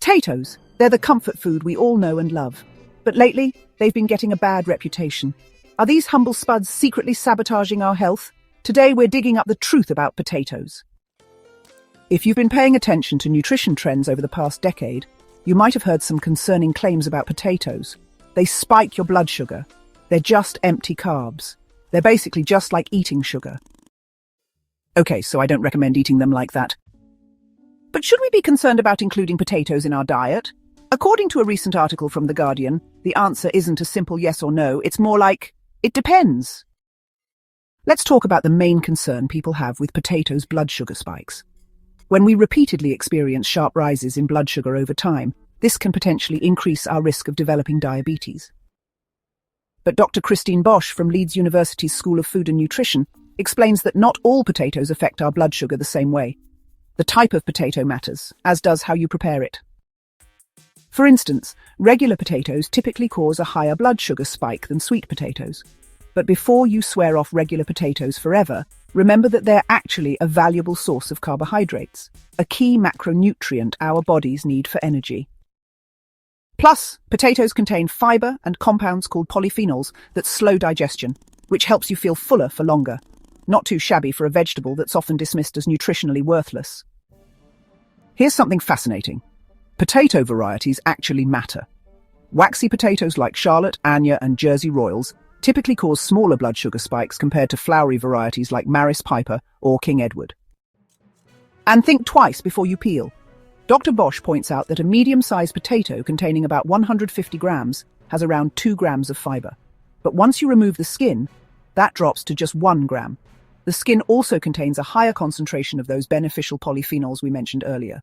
Potatoes. They're the comfort food we all know and love. But lately, they've been getting a bad reputation. Are these humble spuds secretly sabotaging our health? Today we're digging up the truth about potatoes. If you've been paying attention to nutrition trends over the past decade, you might have heard some concerning claims about potatoes. They spike your blood sugar. They're just empty carbs. They're basically just like eating sugar. Okay, so I don't recommend eating them like that. But should we be concerned about including potatoes in our diet? According to a recent article from The Guardian, the answer isn't a simple yes or no, it's more like, it depends. Let's talk about the main concern people have with potatoes' blood sugar spikes. When we repeatedly experience sharp rises in blood sugar over time, this can potentially increase our risk of developing diabetes. But Dr. Christine Bosch from Leeds University's School of Food and Nutrition explains that not all potatoes affect our blood sugar the same way. The type of potato matters, as does how you prepare it. For instance, regular potatoes typically cause a higher blood sugar spike than sweet potatoes. But before you swear off regular potatoes forever, remember that they're actually a valuable source of carbohydrates, a key macronutrient our bodies need for energy. Plus, potatoes contain fiber and compounds called polyphenols that slow digestion, which helps you feel fuller for longer. Not too shabby for a vegetable that's often dismissed as nutritionally worthless. Here's something fascinating. Potato varieties actually matter. Waxy potatoes like Charlotte, Anya, and Jersey Royals typically cause smaller blood sugar spikes compared to floury varieties like Maris Piper or King Edward. And think twice before you peel. Dr. Bosch points out that a medium-sized potato containing about 150 grams has around 2 grams of fiber. But once you remove the skin, that drops to just 1 gram. The skin also contains a higher concentration of those beneficial polyphenols we mentioned earlier.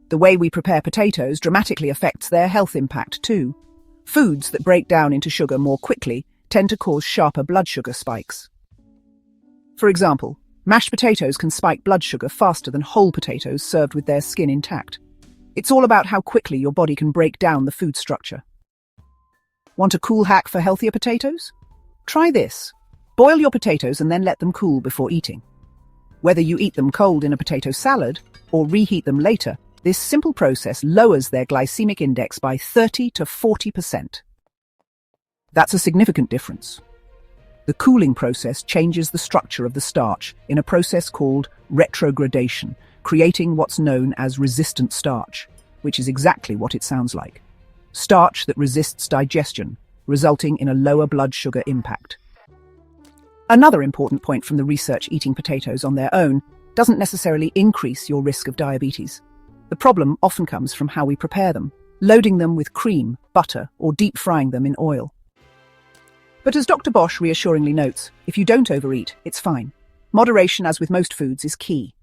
The way we prepare potatoes dramatically affects their health impact too. Foods that break down into sugar more quickly tend to cause sharper blood sugar spikes. For example, mashed potatoes can spike blood sugar faster than whole potatoes served with their skin intact. It's all about how quickly your body can break down the food structure. Want a cool hack for healthier potatoes? Try this. Boil your potatoes and then let them cool before eating. Whether you eat them cold in a potato salad or reheat them later, this simple process lowers their glycemic index by 30 to 40%. That's a significant difference. The cooling process changes the structure of the starch in a process called retrogradation, creating what's known as resistant starch, which is exactly what it sounds like. Starch that resists digestion, resulting in a lower blood sugar impact. Another important point from the research: eating potatoes on their own doesn't necessarily increase your risk of diabetes. The problem often comes from how we prepare them, loading them with cream, butter, or deep frying them in oil. But as Dr. Bosch reassuringly notes, if you don't overeat, it's fine. Moderation, as with most foods, is key.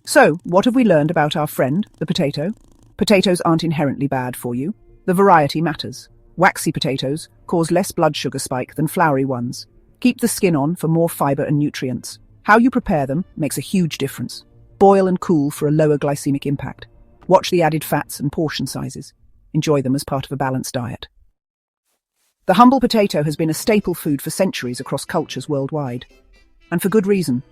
So, what have we learned about our friend, the potato? Potatoes aren't inherently bad for you. The variety matters. Waxy potatoes cause less blood sugar spike than floury ones. Keep the skin on for more fiber and nutrients. How you prepare them makes a huge difference. Boil and cool for a lower glycemic impact. Watch the added fats and portion sizes. Enjoy them as part of a balanced diet. The humble potato has been a staple food for centuries across cultures worldwide. And for good reason.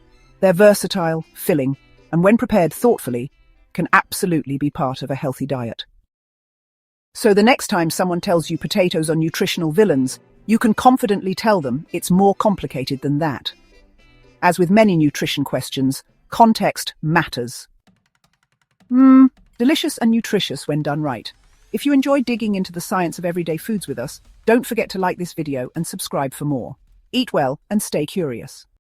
They're versatile, filling, and when prepared thoughtfully, can absolutely be part of a healthy diet. So the next time someone tells you potatoes are nutritional villains, you can confidently tell them it's more complicated than that. As with many nutrition questions, context matters. Delicious and nutritious when done right. If you enjoy digging into the science of everyday foods with us, don't forget to like this video and subscribe for more. Eat well and stay curious.